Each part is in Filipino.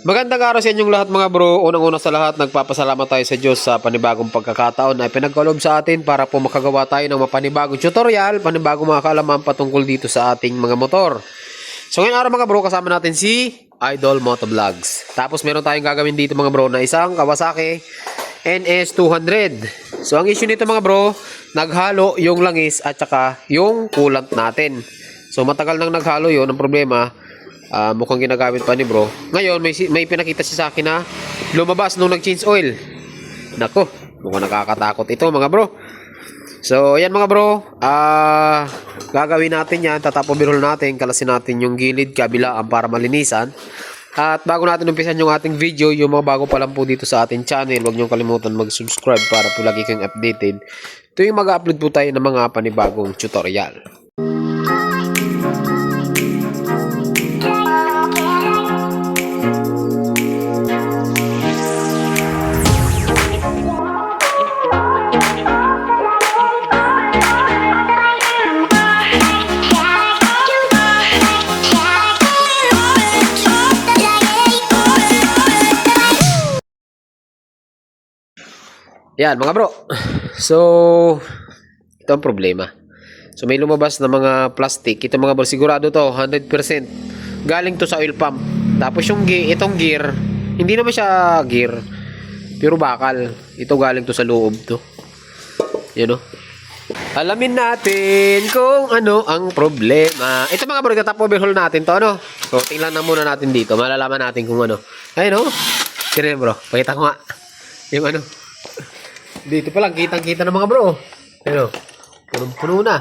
Magandang araw sa inyong lahat mga bro. Unang-una sa lahat, nagpapasalamat tayo sa Diyos sa panibagong pagkakataon na pinagkaloob sa atin para po makagawa tayo ng panibagong tutorial, panibagong mga kaalaman patungkol dito sa ating mga motor. So ngayon araw mga bro, kasama natin si Idol Motovlogs. Tapos meron tayong gagawin dito mga bro na isang Kawasaki NS200. So ang issue nito mga bro, naghalo yung langis at saka yung coolant natin. So matagal nang naghalo yun. Ang problema, mukhang ginagamit pa ni bro. Ngayon may pinakita siya sa akin na lumabas nung nag-change oil. Nako, mukhang nakakatakot ito mga bro. So ayan mga bro, gagawin natin yan. Tatapobirol natin, kalasin natin yung gilid kabilaan para malinisan. At bago natin umpisan yung ating video, yung mga bago pa lang po dito sa ating channel, huwag nyo kalimutan mag-subscribe para po lagi kang updated. Ito yung mag-upload po tayo ng mga panibagong tutorial. Yan mga bro. So ito ang problema. So may lumabas na mga plastic. Ito mga bro, sigurado to 100% galing to sa oil pump. Tapos yung itong gear, hindi naman siya gear, pero bakal. Ito galing to sa loob to. Yan o. Alamin natin kung ano ang problema. Ito mga bro, tatap overhaul natin to, ano. So tingnan na muna natin dito. Malalaman natin kung ano. Ayun o. Tira bro, pakita ko nga yung ano. Dito pa lang, kitang-kita ng mga bro. Pero, punong-puno na.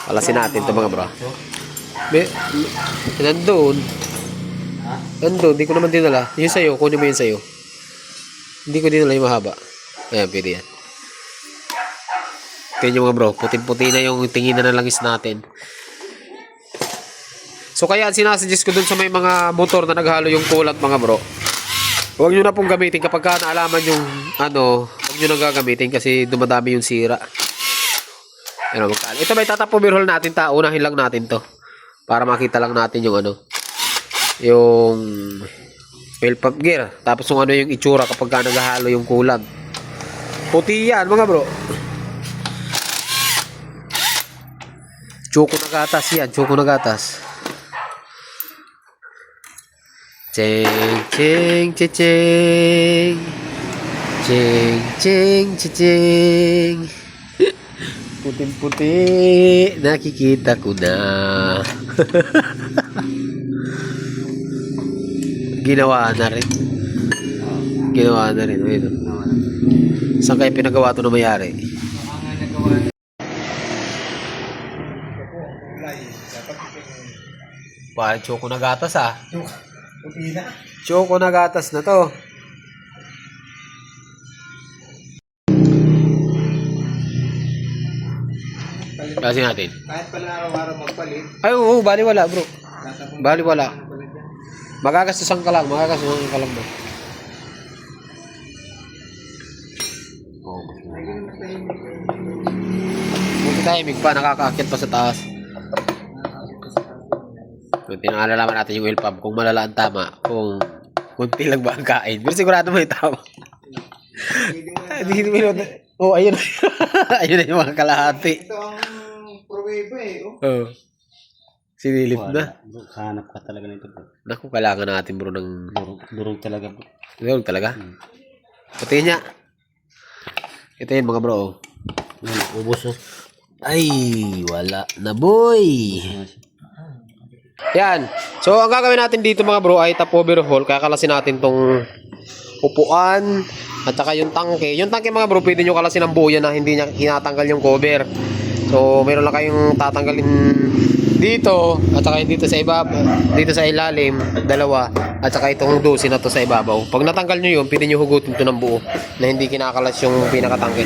Palasin natin ito mga bro. Nandun. Nandun, hindi ko naman dinala. Yung sayo, kunin mo yung sayo. Hindi ko dinala yung mahaba. Ayan, pwede yan. Ito yung mga bro, puting-puti na yung tingin na langis natin. So, kaya sinasuggest ko dun sa may mga motor na naghalo yung coolant mga bro. Huwag nyo na pong gamitin kapag ka naalaman yung ano, huwag nyo nang gagamitin kasi dumadami yung sira. Ano, ito may tatapobirol natin, unahin lang natin to para makita lang natin yung ano, yung oil pump gear. Tapos yung ano yung itsura kapag ka naghahalo yung coolant. Puti yan mga bro. Choco na gatas yan, choco na gatas. Ching, ching, ching, ching. Ching, ching, ching, ching. Puting-puti, nakikita ko na. Ginawa na rin. Ginawa na rin. Saan kayo pinagawa ito na mayari? Parang choco na gatas ah. Choco na gatas na to. Kasi natin. Kahit pala araw-araw magpalit. Ay, oo, bali wala bro. Bali wala. Magagastusan ka lang. Magagastusan ka lang bro. Oh. Buti tahimik pa. Nakakaakit pa sa taas. Kung tinalalaman natin yung oil pump, kung malala ang tama, kung kunti lang ba ang kain. Pero sigurado mo yung tama. Oh, ayun. Ayun na yung mga kalahati. Ito ang pruweba eh. Oh. Sinilip na. Hanap ka talaga nito bro. Naku, kailangan natin bro ng... Durog talaga bro. Durog talaga? Pati niya. Ito yun mga bro. Ubos oh. Ay, wala na boy. Yan. So, ang gagawin natin dito mga bro ay top overhaul. Kakalasin natin tong upuan at saka yung tangke. Yung tangke mga bro, pwede nyo kalasin ng buo yan na hindi niya hinatanggal yung cover. So, meron lang kayong tatanggalin dito at saka dito sa ibabaw, dito sa ilalim, dalawa, at saka itong dosi na to sa ibabaw. Pag natanggal nyo yun, pwede nyo hugutin ito ng buo na hindi kinakalas yung pinakatangke.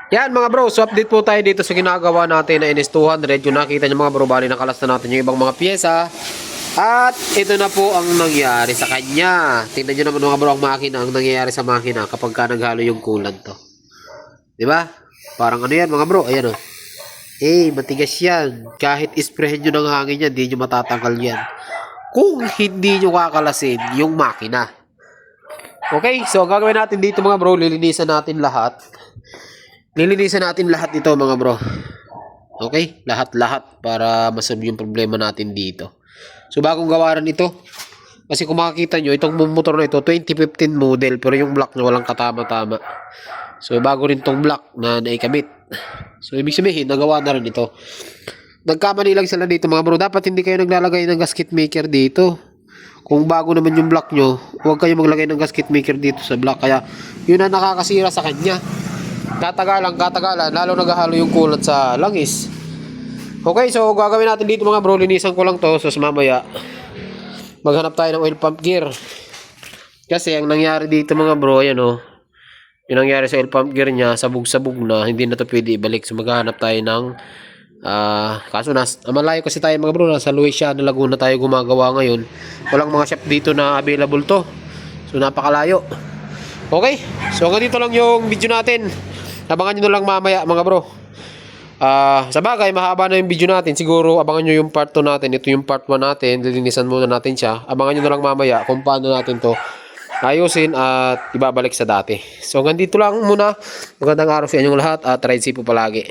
Yan mga bro, so update po tayo dito sa ginagawa natin na NS200. Yung nakita nyo mga bro, bali nakalas na natin yung ibang mga pyesa. At ito na po ang nangyari sa kanya. Tingnan nyo naman mga bro ang makina, ang nangyayari sa makina kapag ka naghalo yung coolant to. Diba? Parang ano yan mga bro, ayan o. Matigas yan. Kahit isprehin nyo ng hangin yan, di nyo matatanggal yan. Kung hindi nyo kakalasin yung makina. Okay, so ang gagawin natin dito mga bro, lilinisan natin lahat. Lilinisan natin lahat ito mga bro. Okay? Lahat-lahat para masolve yung problema natin dito. So bagong gawaran ito. Kasi kung makikita nyo, itong motor na ito, 2015 model. Pero yung block na walang katama-tama. So bago rin tong block na naikabit. So ibig sabihin, nagawa na rin ito. Nagkamali lang sila dito mga bro. Dapat hindi kayo naglalagay ng gasket maker dito. Kung bago naman yung block nyo, huwag kayo maglagay ng gasket maker dito sa block. Kaya yun ang nakakasira sa kanya. Katagalan, lalo naghahalo yung coolant sa langis. Okay, so gagawin natin dito mga bro, linisan ko lang to. So mamaya, maghanap tayo ng oil pump gear. Kasi ang nangyari dito mga bro, ayan o. Yung nangyari sa oil pump gear niya, sabog-sabog na, hindi na to pwede ibalik. So maghanap tayo ng, kaso malayo kasi tayo mga bro, nasa Luisiana, Laguna tayo gumagawa ngayon. Walang mga shop dito na available to. So napakalayo. Okay, so hanggang dito lang yung video natin. Abangan nyo na lang mamaya mga bro. Sa bagay, mahaba na yung video natin. Siguro abangan nyo yung part 2 natin. Ito yung part 1 natin. Lilinisan muna natin siya. Abangan nyo na lang mamaya kung paano natin to ayusin at ibabalik sa dati. So hanggang dito lang muna. Magandang araw sa inyong lahat at ride safe po palagi.